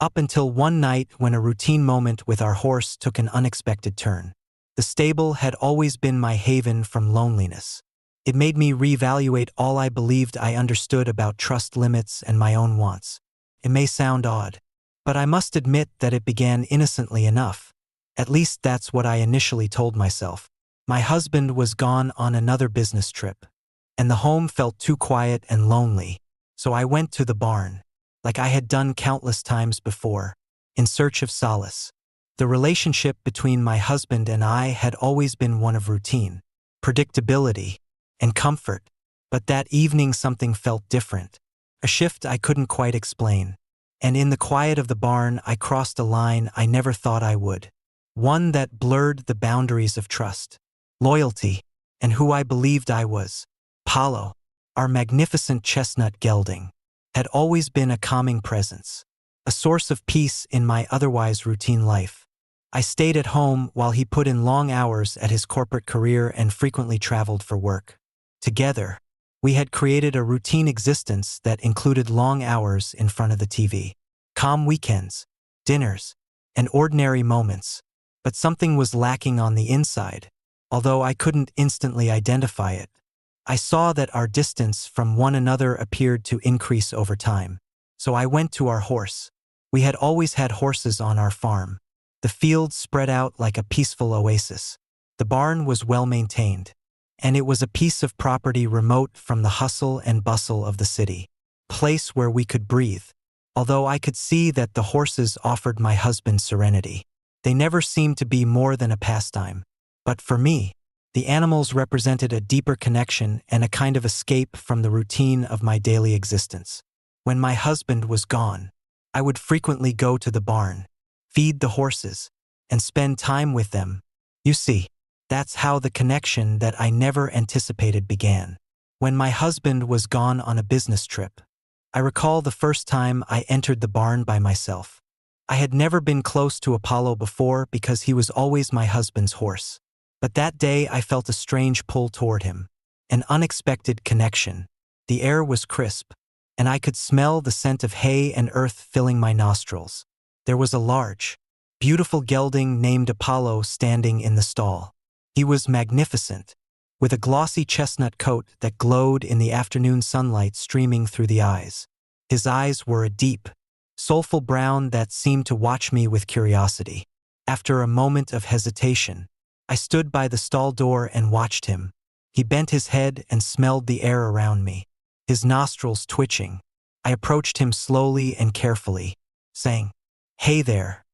Up until one night when a routine moment with our horse took an unexpected turn. The stable had always been my haven from loneliness. It made me reevaluate all I believed I understood about trust limits and my own wants. It may sound odd, but I must admit that it began innocently enough. At least that's what I initially told myself. My husband was gone on another business trip, and the home felt too quiet and lonely, so I went to the barn, like I had done countless times before, in search of solace. The relationship between my husband and I had always been one of routine, predictability, and comfort, but that evening something felt different, a shift I couldn't quite explain. And in the quiet of the barn, I crossed a line I never thought I would, one that blurred the boundaries of trust, loyalty, and who I believed I was. Apollo, our magnificent chestnut gelding, had always been a calming presence, a source of peace in my otherwise routine life. I stayed at home while he put in long hours at his corporate career and frequently traveled for work. Together, we had created a routine existence that included long hours in front of the TV, calm weekends, dinners, and ordinary moments. But something was lacking on the inside, although I couldn't instantly identify it. I saw that our distance from one another appeared to increase over time. So I went to our horse. We had always had horses on our farm. The fields spread out like a peaceful oasis. The barn was well maintained, and it was a piece of property remote from the hustle and bustle of the city, a place where we could breathe. Although I could see that the horses offered my husband serenity, they never seemed to be more than a pastime. But for me, the animals represented a deeper connection and a kind of escape from the routine of my daily existence. When my husband was gone, I would frequently go to the barn, feed the horses, and spend time with them. You see, that's how the connection that I never anticipated began. When my husband was gone on a business trip, I recall the first time I entered the barn by myself. I had never been close to Apollo before because he was always my husband's horse. But that day I felt a strange pull toward him, an unexpected connection. The air was crisp, and I could smell the scent of hay and earth filling my nostrils. There was a large, beautiful gelding named Apollo standing in the stall. He was magnificent, with a glossy chestnut coat that glowed in the afternoon sunlight streaming through the eyes. His eyes were a deep, soulful brown that seemed to watch me with curiosity. After a moment of hesitation, I stood by the stall door and watched him. He bent his head and smelled the air around me, his nostrils twitching. I approached him slowly and carefully, saying, "Hey there,"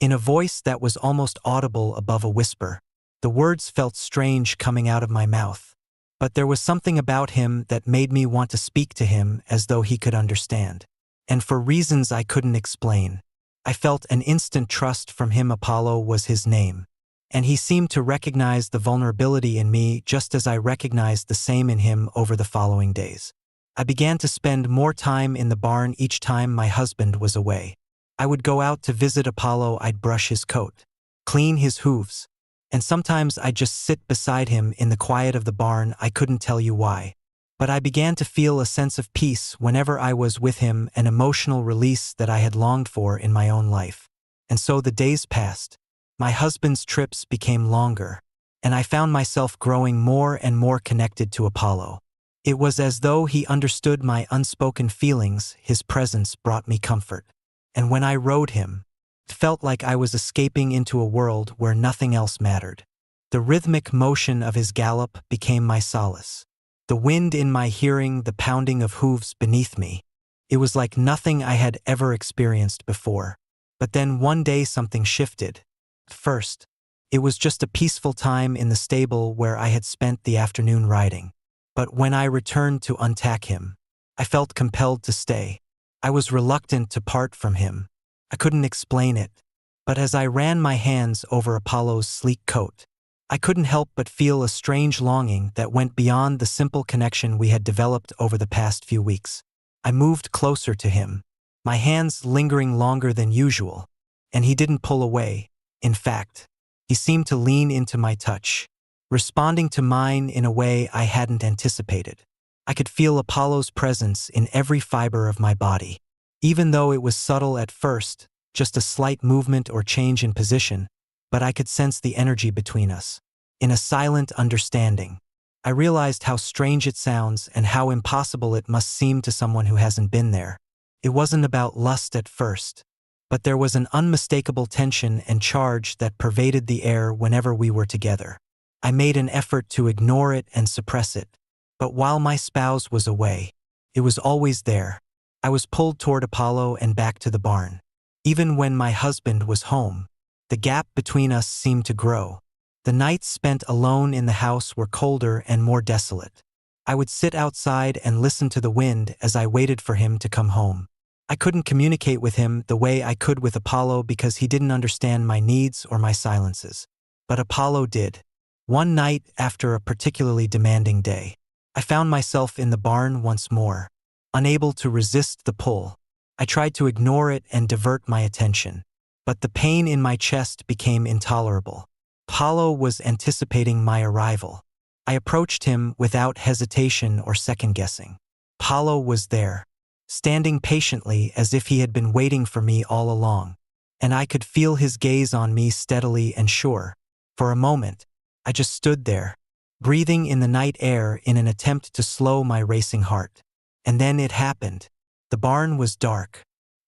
in a voice that was almost audible above a whisper. The words felt strange coming out of my mouth, but there was something about him that made me want to speak to him as though he could understand. And for reasons I couldn't explain, I felt an instant trust from him. Apollo was his name, and he seemed to recognize the vulnerability in me just as I recognized the same in him. Over the following days, I began to spend more time in the barn each time my husband was away. I would go out to visit Apollo. I'd brush his coat, clean his hooves, and sometimes I'd just sit beside him in the quiet of the barn. I couldn't tell you why, but I began to feel a sense of peace whenever I was with him, an emotional release that I had longed for in my own life. And so the days passed. My husband's trips became longer, and I found myself growing more and more connected to Apollo. It was as though he understood my unspoken feelings. His presence brought me comfort, and when I rode him, it felt like I was escaping into a world where nothing else mattered. The rhythmic motion of his gallop became my solace. The wind in my hearing, the pounding of hooves beneath me. It was like nothing I had ever experienced before. But then one day something shifted. First, it was just a peaceful time in the stable where I had spent the afternoon riding. But when I returned to untack him, I felt compelled to stay. I was reluctant to part from him. I couldn't explain it, but as I ran my hands over Apollo's sleek coat, I couldn't help but feel a strange longing that went beyond the simple connection we had developed over the past few weeks. I moved closer to him, my hands lingering longer than usual, and he didn't pull away. In fact, he seemed to lean into my touch, responding to mine in a way I hadn't anticipated. I could feel Apollo's presence in every fiber of my body, Even though it was subtle at first, just a slight movement or change in position, but I could sense the energy between us. In a silent understanding, I realized how strange it sounds and how impossible it must seem to someone who hasn't been there. It wasn't about lust at first, but there was an unmistakable tension and charge that pervaded the air whenever we were together. I made an effort to ignore it and suppress it, but while my spouse was away, it was always there. I was pulled toward Apollo and back to the barn. Even when my husband was home, the gap between us seemed to grow. The nights spent alone in the house were colder and more desolate. I would sit outside and listen to the wind as I waited for him to come home. I couldn't communicate with him the way I could with Apollo because he didn't understand my needs or my silences. But Apollo did. One night, after a particularly demanding day, I found myself in the barn once more, unable to resist the pull. I tried to ignore it and divert my attention, but the pain in my chest became intolerable. Apollo was anticipating my arrival. I approached him without hesitation or second-guessing. Apollo was there, standing patiently as if he had been waiting for me all along, and I could feel his gaze on me steadily and sure. For a moment, I just stood there, breathing in the night air in an attempt to slow my racing heart. And then it happened. The barn was dark,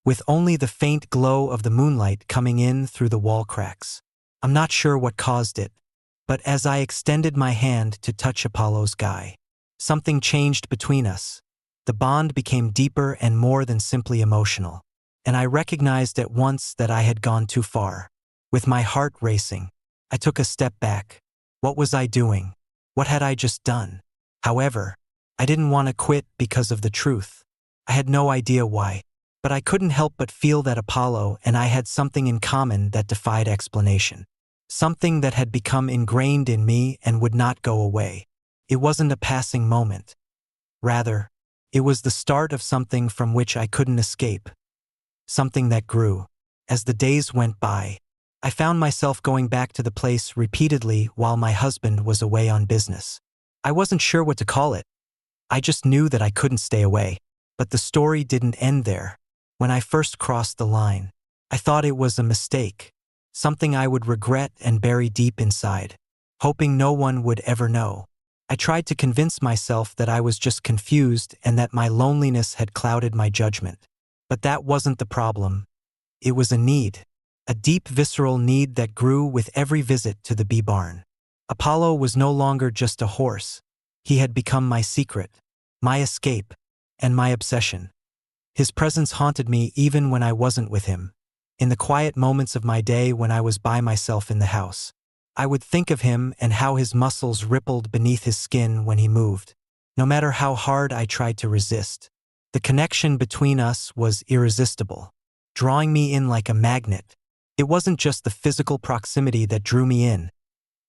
with only the faint glow of the moonlight coming in through the wall cracks. I'm not sure what caused it, but as I extended my hand to touch Apollo's guy, something changed between us. The bond became deeper and more than simply emotional, and I recognized at once that I had gone too far. With my heart racing, I took a step back. What was I doing? What had I just done? However, I didn't want to quit because of the truth. I had no idea why, but I couldn't help but feel that Apollo and I had something in common that defied explanation. Something that had become ingrained in me and would not go away. It wasn't a passing moment. Rather, it was the start of something from which I couldn't escape. Something that grew. As the days went by, I found myself going back to the place repeatedly while my husband was away on business. I wasn't sure what to call it. I just knew that I couldn't stay away. But the story didn't end there. When I first crossed the line, I thought it was a mistake, something I would regret and bury deep inside, hoping no one would ever know. I tried to convince myself that I was just confused and that my loneliness had clouded my judgment. But that wasn't the problem. It was a need, a deep visceral need that grew with every visit to the bee barn. Apollo was no longer just a horse. He had become my secret, my escape, and my obsession. His presence haunted me even when I wasn't with him. In the quiet moments of my day when I was by myself in the house, I would think of him and how his muscles rippled beneath his skin when he moved. No matter how hard I tried to resist, the connection between us was irresistible, drawing me in like a magnet. It wasn't just the physical proximity that drew me in.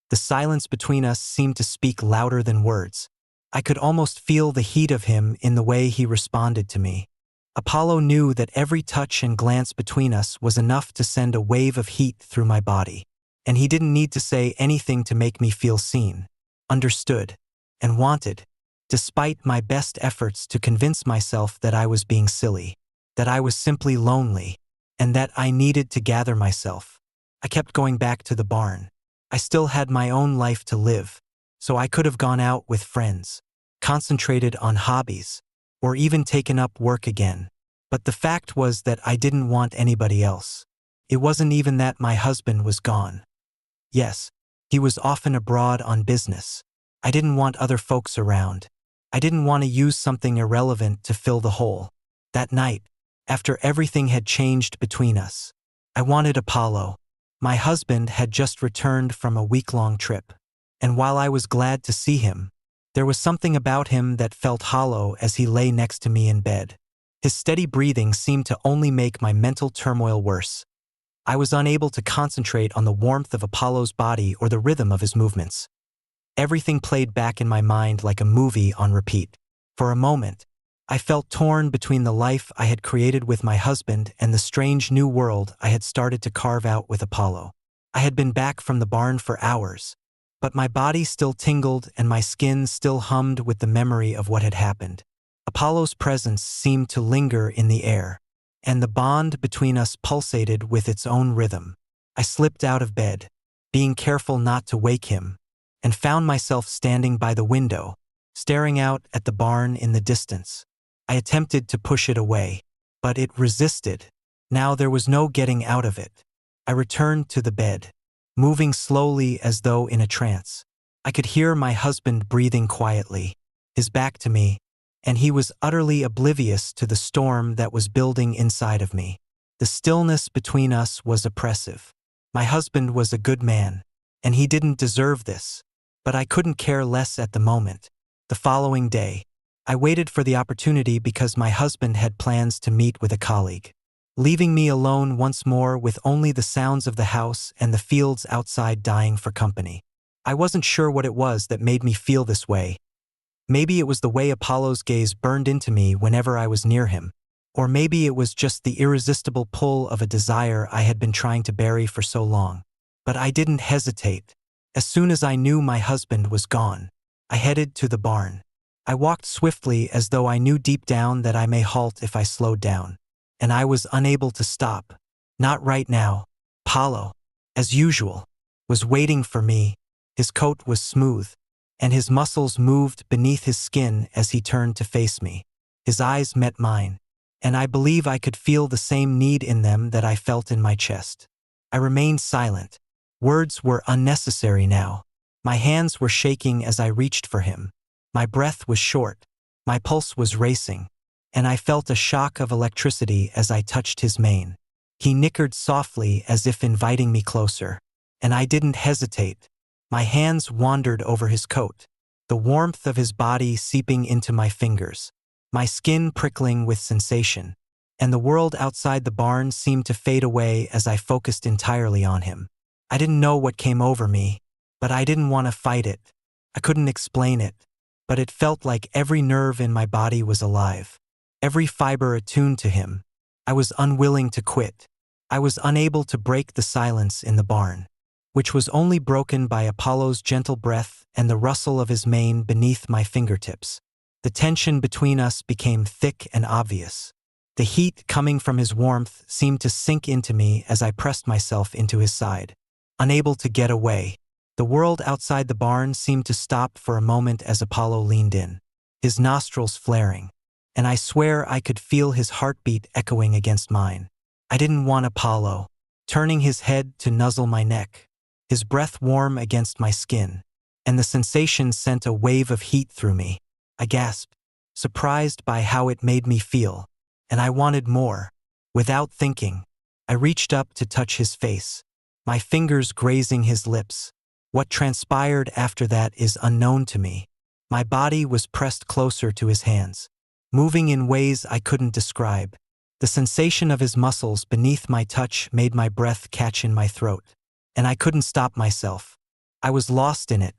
The silence between us seemed to speak louder than words. I could almost feel the heat of him in the way he responded to me. Apollo knew that every touch and glance between us was enough to send a wave of heat through my body, and he didn't need to say anything to make me feel seen, understood, and wanted, despite my best efforts to convince myself that I was being silly, that I was simply lonely, and that I needed to gather myself. I kept going back to the barn. I still had my own life to live, so I could have gone out with friends, concentrated on hobbies, or even taken up work again. But the fact was that I didn't want anybody else. It wasn't even that my husband was gone. Yes, he was often abroad on business. I didn't want other folks around. I didn't want to use something irrelevant to fill the hole. That night, after everything had changed between us, I wanted Apollo. My husband had just returned from a week-long trip, and while I was glad to see him, there was something about him that felt hollow as he lay next to me in bed. His steady breathing seemed to only make my mental turmoil worse. I was unable to concentrate on the warmth of Apollo's body or the rhythm of his movements. Everything played back in my mind like a movie on repeat. For a moment, I felt torn between the life I had created with my husband and the strange new world I had started to carve out with Apollo. I had been back from the barn for hours, but my body still tingled and my skin still hummed with the memory of what had happened. Apollo's presence seemed to linger in the air, and the bond between us pulsated with its own rhythm. I slipped out of bed, being careful not to wake him, and found myself standing by the window, staring out at the barn in the distance. I attempted to push it away, but it resisted. Now there was no getting out of it. I returned to the bed, moving slowly as though in a trance. I could hear my husband breathing quietly, his back to me, and he was utterly oblivious to the storm that was building inside of me. The stillness between us was oppressive. My husband was a good man, and he didn't deserve this, but I couldn't care less at the moment. The following day, I waited for the opportunity because my husband had plans to meet with a colleague, leaving me alone once more with only the sounds of the house and the fields outside dying for company. I wasn't sure what it was that made me feel this way. Maybe it was the way Apollo's gaze burned into me whenever I was near him, or maybe it was just the irresistible pull of a desire I had been trying to bury for so long. But I didn't hesitate. As soon as I knew my husband was gone, I headed to the barn. I walked swiftly as though I knew deep down that I may halt if I slowed down. And I was unable to stop. Not right now. Apollo, as usual, was waiting for me. His coat was smooth, and his muscles moved beneath his skin as he turned to face me. His eyes met mine, and I believe I could feel the same need in them that I felt in my chest. I remained silent. Words were unnecessary now. My hands were shaking as I reached for him. My breath was short. My pulse was racing, and I felt a shock of electricity as I touched his mane. He nickered softly as if inviting me closer, and I didn't hesitate. My hands wandered over his coat, the warmth of his body seeping into my fingers, my skin prickling with sensation, and the world outside the barn seemed to fade away as I focused entirely on him. I didn't know what came over me, but I didn't want to fight it. I couldn't explain it, but it felt like every nerve in my body was alive, every fiber attuned to him. I was unwilling to quit. I was unable to break the silence in the barn, which was only broken by Apollo's gentle breath and the rustle of his mane beneath my fingertips. The tension between us became thick and obvious. The heat coming from his warmth seemed to sink into me as I pressed myself into his side. Unable to get away, the world outside the barn seemed to stop for a moment as Apollo leaned in, his nostrils flaring, and I swear I could feel his heartbeat echoing against mine. I didn't want Apollo, turning his head to nuzzle my neck, his breath warm against my skin, and the sensation sent a wave of heat through me. I gasped, surprised by how it made me feel, and I wanted more. Without thinking, I reached up to touch his face, my fingers grazing his lips. What transpired after that is unknown to me. My body was pressed closer to his hands, moving in ways I couldn't describe. The sensation of his muscles beneath my touch made my breath catch in my throat, and I couldn't stop myself. I was lost in it.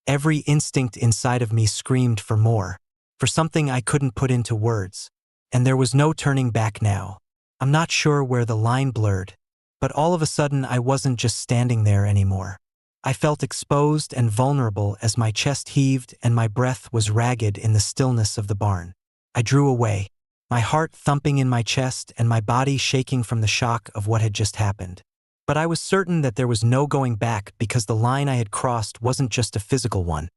Every instinct inside of me screamed for more, for something I couldn't put into words, and there was no turning back now. I'm not sure where the line blurred, but all of a sudden I wasn't just standing there anymore. I felt exposed and vulnerable as my chest heaved and my breath was ragged in the stillness of the barn. I drew away, my heart thumping in my chest and my body shaking from the shock of what had just happened. But I was certain that there was no going back because the line I had crossed wasn't just a physical one.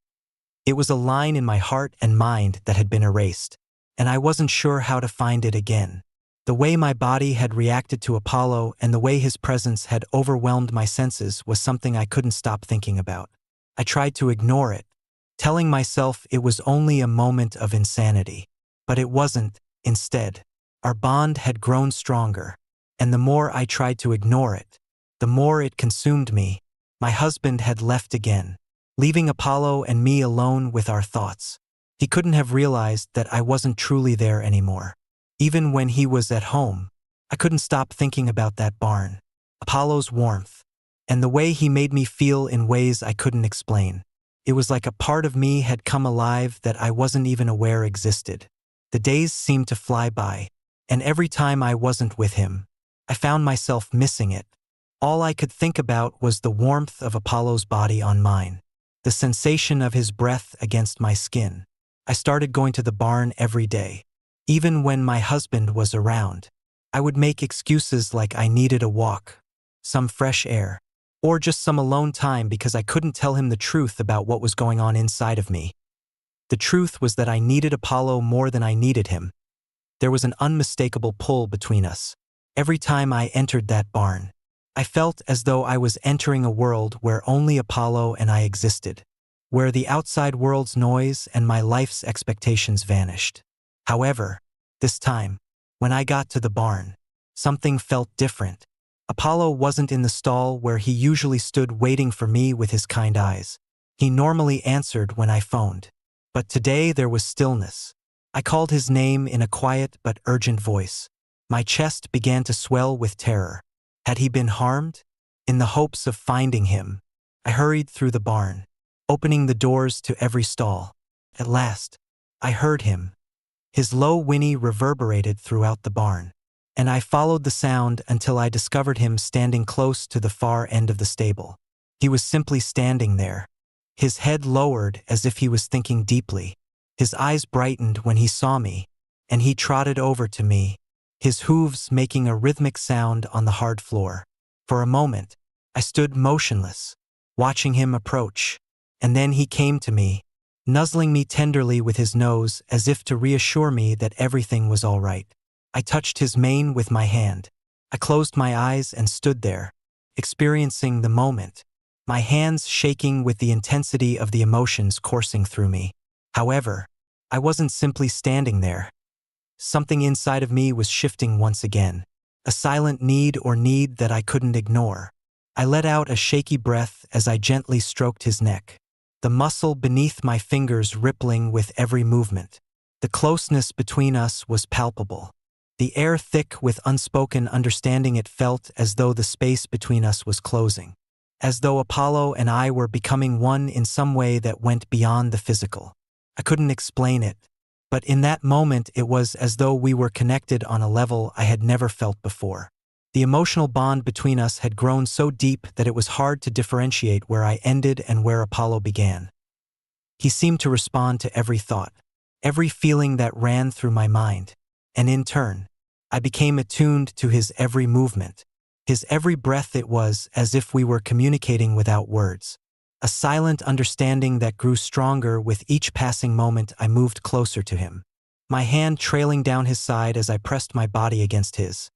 It was a line in my heart and mind that had been erased, and I wasn't sure how to find it again. The way my body had reacted to Apollo and the way his presence had overwhelmed my senses was something I couldn't stop thinking about. I tried to ignore it, telling myself it was only a moment of insanity. But it wasn't. Instead, our bond had grown stronger, and the more I tried to ignore it, the more it consumed me. My husband had left again, leaving Apollo and me alone with our thoughts. He couldn't have realized that I wasn't truly there anymore. Even when he was at home, I couldn't stop thinking about that barn, Apollo's warmth, and the way he made me feel in ways I couldn't explain. It was like a part of me had come alive that I wasn't even aware existed. The days seemed to fly by, and every time I wasn't with him, I found myself missing it. All I could think about was the warmth of Apollo's body on mine, the sensation of his breath against my skin. I started going to the barn every day, even when my husband was around. I would make excuses like I needed a walk, some fresh air, or just some alone time because I couldn't tell him the truth about what was going on inside of me. The truth was that I needed Apollo more than I needed him. There was an unmistakable pull between us. Every time I entered that barn, I felt as though I was entering a world where only Apollo and I existed, where the outside world's noise and my life's expectations vanished. However, this time, when I got to the barn, something felt different. Apollo wasn't in the stall where he usually stood waiting for me with his kind eyes. He normally answered when I phoned. But today there was stillness. I called his name in a quiet but urgent voice. My chest began to swell with terror. Had he been harmed? In the hopes of finding him, I hurried through the barn, opening the doors to every stall. At last, I heard him. His low whinny reverberated throughout the barn, and I followed the sound until I discovered him standing close to the far end of the stable. He was simply standing there, his head lowered as if he was thinking deeply. His eyes brightened when he saw me, and he trotted over to me, his hooves making a rhythmic sound on the hard floor. For a moment, I stood motionless, watching him approach, and then he came to me, nuzzling me tenderly with his nose as if to reassure me that everything was all right. I touched his mane with my hand. I closed my eyes and stood there, experiencing the moment, my hands shaking with the intensity of the emotions coursing through me. However, I wasn't simply standing there. Something inside of me was shifting once again, a silent need that I couldn't ignore. I let out a shaky breath as I gently stroked his neck, the muscle beneath my fingers rippling with every movement. The closeness between us was palpable, the air thick with unspoken understanding. It felt as though the space between us was closing, as though Apollo and I were becoming one in some way that went beyond the physical. I couldn't explain it, but in that moment it was as though we were connected on a level I had never felt before. The emotional bond between us had grown so deep that it was hard to differentiate where I ended and where Apollo began. He seemed to respond to every thought, every feeling that ran through my mind, and in turn, I became attuned to his every movement, his every breath. It was as if we were communicating without words, a silent understanding that grew stronger with each passing moment. I moved closer to him, my hand trailing down his side as I pressed my body against his.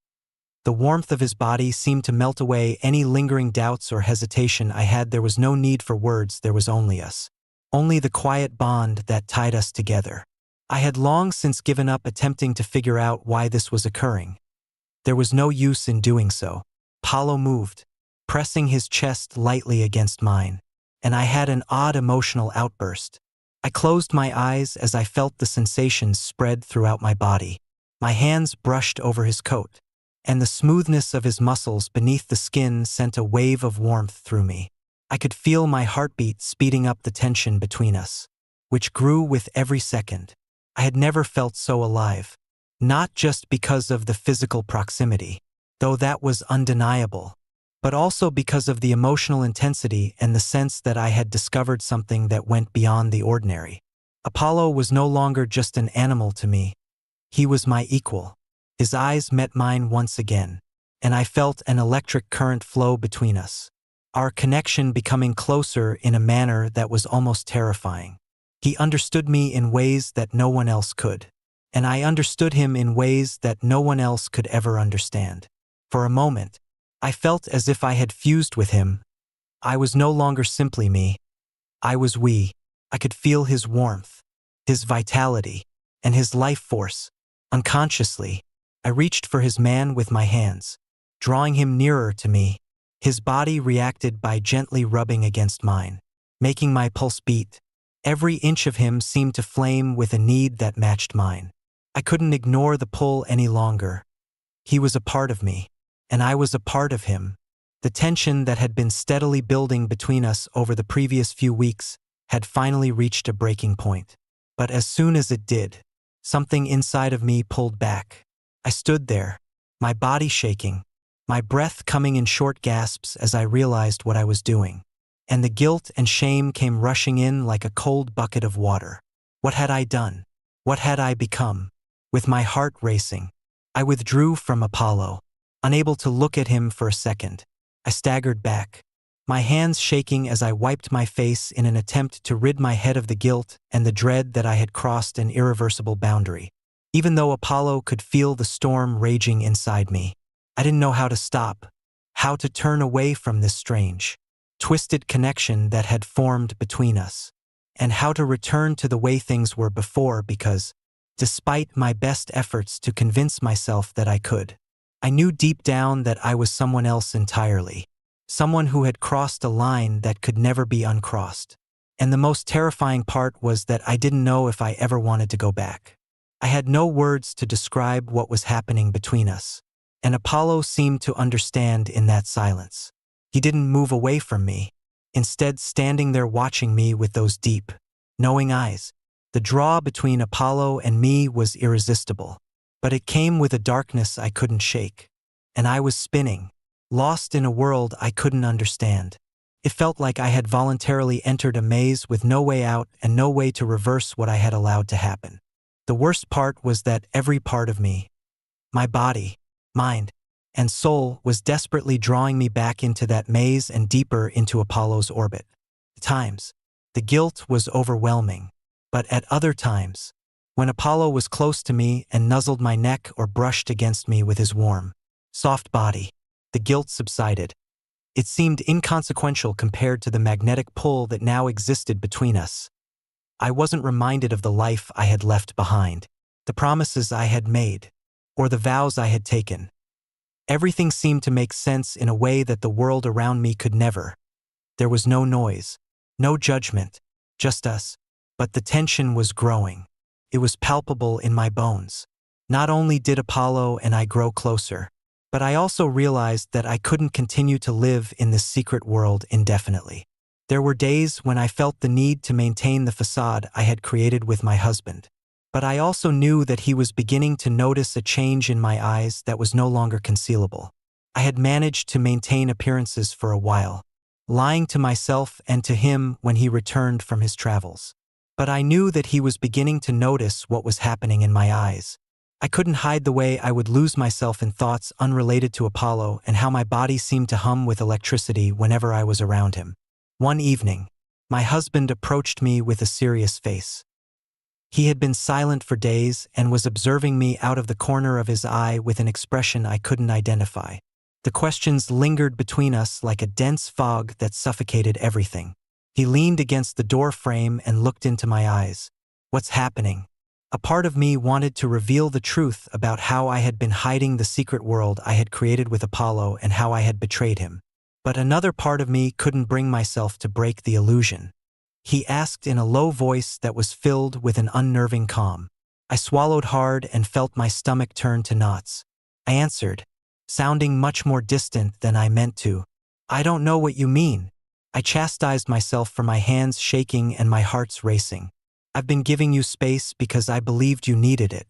The warmth of his body seemed to melt away any lingering doubts or hesitation I had. There was no need for words, there was only us. Only the quiet bond that tied us together. I had long since given up attempting to figure out why this was occurring. There was no use in doing so. Apollo moved, pressing his chest lightly against mine, and I had an odd emotional outburst. I closed my eyes as I felt the sensations spread throughout my body. My hands brushed over his coat, and the smoothness of his muscles beneath the skin sent a wave of warmth through me. I could feel my heartbeat speeding up the tension between us, which grew with every second. I had never felt so alive, not just because of the physical proximity, though that was undeniable, but also because of the emotional intensity and the sense that I had discovered something that went beyond the ordinary. Apollo was no longer just an animal to me. He was my equal. His eyes met mine once again, and I felt an electric current flow between us, our connection becoming closer in a manner that was almost terrifying. He understood me in ways that no one else could, and I understood him in ways that no one else could ever understand. For a moment, I felt as if I had fused with him. I was no longer simply me. I was we. I could feel his warmth, his vitality, and his life force. Unconsciously, I reached for his man with my hands, drawing him nearer to me. His body reacted by gently rubbing against mine, making my pulse beat. Every inch of him seemed to flame with a need that matched mine. I couldn't ignore the pull any longer. He was a part of me, and I was a part of him. The tension that had been steadily building between us over the previous few weeks had finally reached a breaking point. But as soon as it did, something inside of me pulled back. I stood there, my body shaking, my breath coming in short gasps as I realized what I was doing, and the guilt and shame came rushing in like a cold bucket of water. What had I done? What had I become? With my heart racing, I withdrew from Apollo, unable to look at him for a second. I staggered back, my hands shaking as I wiped my face in an attempt to rid my head of the guilt and the dread that I had crossed an irreversible boundary. Even though Apollo could feel the storm raging inside me, I didn't know how to stop, how to turn away from this strange, twisted connection that had formed between us, and how to return to the way things were before because, despite my best efforts to convince myself that I could, I knew deep down that I was someone else entirely, someone who had crossed a line that could never be uncrossed. And the most terrifying part was that I didn't know if I ever wanted to go back. I had no words to describe what was happening between us, and Apollo seemed to understand in that silence. He didn't move away from me, instead standing there watching me with those deep, knowing eyes. The draw between Apollo and me was irresistible, but it came with a darkness I couldn't shake. And I was spinning, lost in a world I couldn't understand. It felt like I had voluntarily entered a maze with no way out and no way to reverse what I had allowed to happen. The worst part was that every part of me, my body, mind, and soul, was desperately drawing me back into that maze and deeper into Apollo's orbit. At times, the guilt was overwhelming, but at other times, when Apollo was close to me and nuzzled my neck or brushed against me with his warm, soft body, the guilt subsided. It seemed inconsequential compared to the magnetic pull that now existed between us. I wasn't reminded of the life I had left behind, the promises I had made, or the vows I had taken. Everything seemed to make sense in a way that the world around me could never. There was no noise, no judgment, just us. But the tension was growing. It was palpable in my bones. Not only did Apollo and I grow closer, but I also realized that I couldn't continue to live in this secret world indefinitely. There were days when I felt the need to maintain the facade I had created with my husband, but I also knew that he was beginning to notice a change in my eyes that was no longer concealable. I had managed to maintain appearances for a while, lying to myself and to him when he returned from his travels. But I knew that he was beginning to notice what was happening in my eyes. I couldn't hide the way I would lose myself in thoughts unrelated to Apollo and how my body seemed to hum with electricity whenever I was around him. One evening, my husband approached me with a serious face. He had been silent for days and was observing me out of the corner of his eye with an expression I couldn't identify. The questions lingered between us like a dense fog that suffocated everything. He leaned against the door frame and looked into my eyes. "What's happening?" A part of me wanted to reveal the truth about how I had been hiding the secret world I had created with Apollo and how I had betrayed him. But another part of me couldn't bring myself to break the illusion. He asked in a low voice that was filled with an unnerving calm. I swallowed hard and felt my stomach turn to knots. I answered, sounding much more distant than I meant to. "I don't know what you mean." I chastised myself for my hands shaking and my heart's racing. "I've been giving you space because I believed you needed it.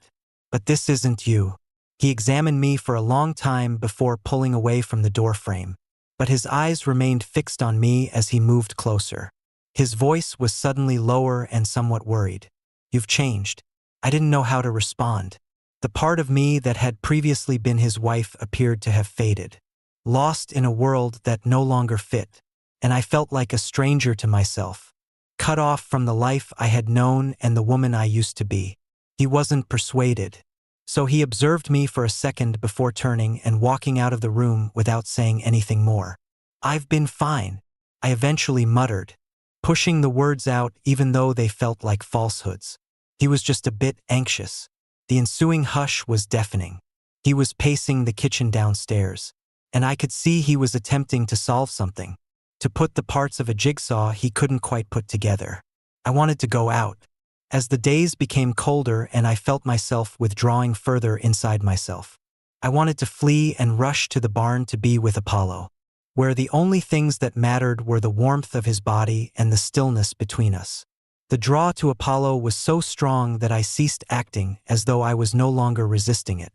But this isn't you." He examined me for a long time before pulling away from the doorframe, but his eyes remained fixed on me as he moved closer. His voice was suddenly lower and somewhat worried. "You've changed." I didn't know how to respond. The part of me that had previously been his wife appeared to have faded, lost in a world that no longer fit, and I felt like a stranger to myself, cut off from the life I had known and the woman I used to be. He wasn't persuaded, so he observed me for a second before turning and walking out of the room without saying anything more. "I've been fine," I eventually muttered, pushing the words out even though they felt like falsehoods. He was just a bit anxious. The ensuing hush was deafening. He was pacing the kitchen downstairs, and I could see he was attempting to solve something, to put the parts of a jigsaw he couldn't quite put together. I wanted to go out. As the days became colder and I felt myself withdrawing further inside myself, I wanted to flee and rush to the barn to be with Apollo, where the only things that mattered were the warmth of his body and the stillness between us. The draw to Apollo was so strong that I ceased acting as though I was no longer resisting it.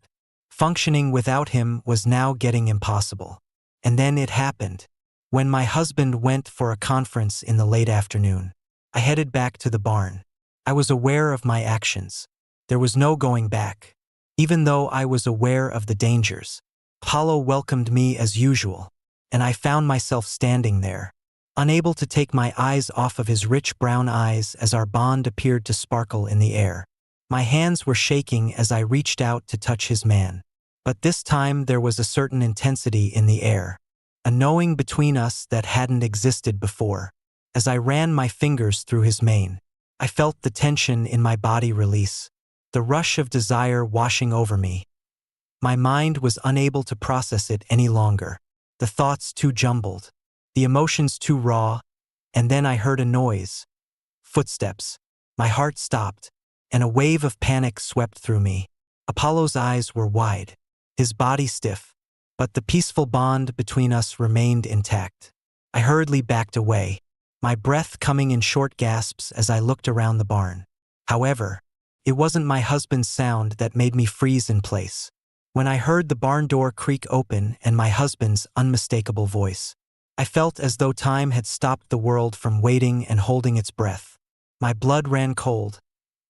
Functioning without him was now getting impossible. And then it happened. When my husband went for a conference in the late afternoon, I headed back to the barn. I was aware of my actions. There was no going back. Even though I was aware of the dangers, Apollo welcomed me as usual, and I found myself standing there, unable to take my eyes off of his rich brown eyes as our bond appeared to sparkle in the air. My hands were shaking as I reached out to touch his man. But this time there was a certain intensity in the air, a knowing between us that hadn't existed before. As I ran my fingers through his mane, I felt the tension in my body release, the rush of desire washing over me. My mind was unable to process it any longer, the thoughts too jumbled, the emotions too raw, and then I heard a noise. Footsteps. My heart stopped, and a wave of panic swept through me. Apollo's eyes were wide, his body stiff, but the peaceful bond between us remained intact. I hurriedly backed away, my breath coming in short gasps as I looked around the barn. However, it wasn't my husband's sound that made me freeze in place. When I heard the barn door creak open and my husband's unmistakable voice, I felt as though time had stopped the world from waiting and holding its breath. My blood ran cold.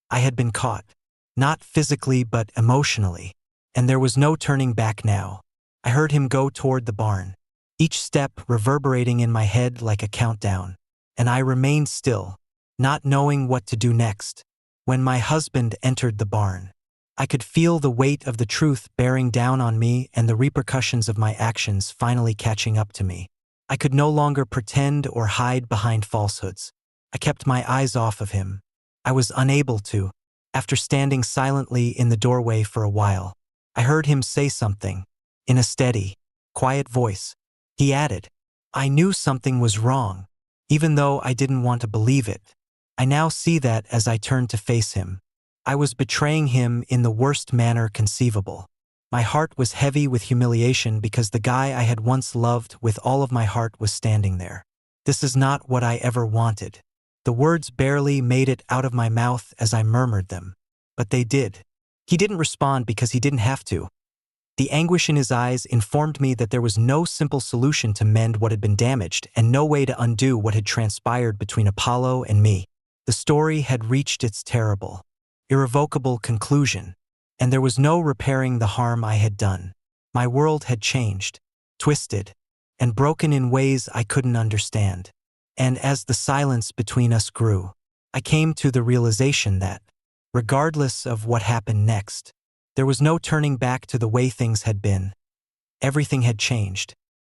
I had been caught, not physically but emotionally, and there was no turning back now. I heard him go toward the barn, each step reverberating in my head like a countdown, and I remained still, not knowing what to do next. When my husband entered the barn, I could feel the weight of the truth bearing down on me and the repercussions of my actions finally catching up to me. I could no longer pretend or hide behind falsehoods. I kept my eyes off of him. I was unable to. After standing silently in the doorway for a while, I heard him say something, in a steady, quiet voice. He added, "I knew something was wrong, even though I didn't want to believe it. I now see that as I turned to face him. I was betraying him in the worst manner conceivable. My heart was heavy with humiliation because the guy I had once loved with all of my heart was standing there. This is not what I ever wanted." The words barely made it out of my mouth as I murmured them, but they did. He didn't respond because he didn't have to. The anguish in his eyes informed me that there was no simple solution to mend what had been damaged and no way to undo what had transpired between Apollo and me. The story had reached its terrible, irrevocable conclusion, and there was no repairing the harm I had done. My world had changed, twisted, and broken in ways I couldn't understand. And as the silence between us grew, I came to the realization that, regardless of what happened next, there was no turning back to the way things had been. Everything had changed.